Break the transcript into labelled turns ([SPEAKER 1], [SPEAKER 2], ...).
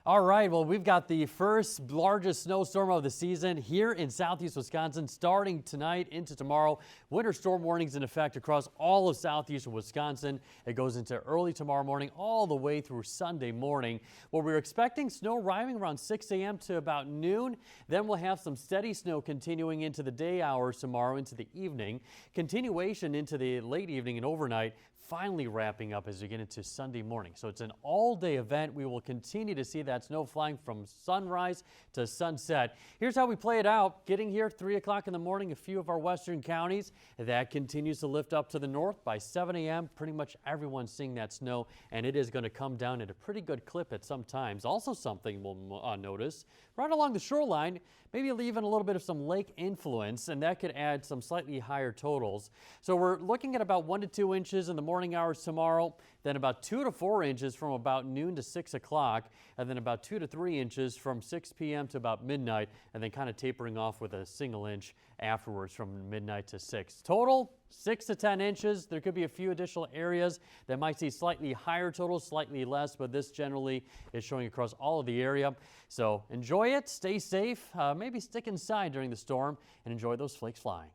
[SPEAKER 1] All right, well, we've got the first largest snowstorm of the season here in southeast Wisconsin starting tonight into tomorrow. Winter storm warnings in effect across all of southeast Wisconsin. It goes into early tomorrow morning all the way through Sunday morning, where we're expecting snow arriving around 6 a.m. to about noon. Then we'll have some steady snow continuing into the day hours tomorrow into the evening. Continuation into the late evening and overnight, finally wrapping up as we get into Sunday morning. So it's an all-day event. We will continue to see that snow flying from sunrise to sunset. Here's how we play it out. Getting here 3 o'clock in the morning, a few of our western counties. That continues to lift up to the north by 7 a.m. Pretty much everyone's seeing that snow, and it is going to come down at a pretty good clip at some times. Also something we'll notice right along the shoreline, maybe even a little bit of some lake influence, and that could add some slightly higher totals. So we're looking at about 1 to 2 inches in the morning hours tomorrow, then about 2 to 4 inches from about noon to 6 o'clock, and then about 2 to 3 inches from 6 p.m. to about midnight, and then kind of tapering off with a single inch afterwards from midnight to 6. Total 6 to 10 inches. There could be a few additional areas that might see slightly higher totals, slightly less, but this generally is showing across all of the area. So enjoy it, stay safe, maybe stick inside during the storm and enjoy those flakes flying.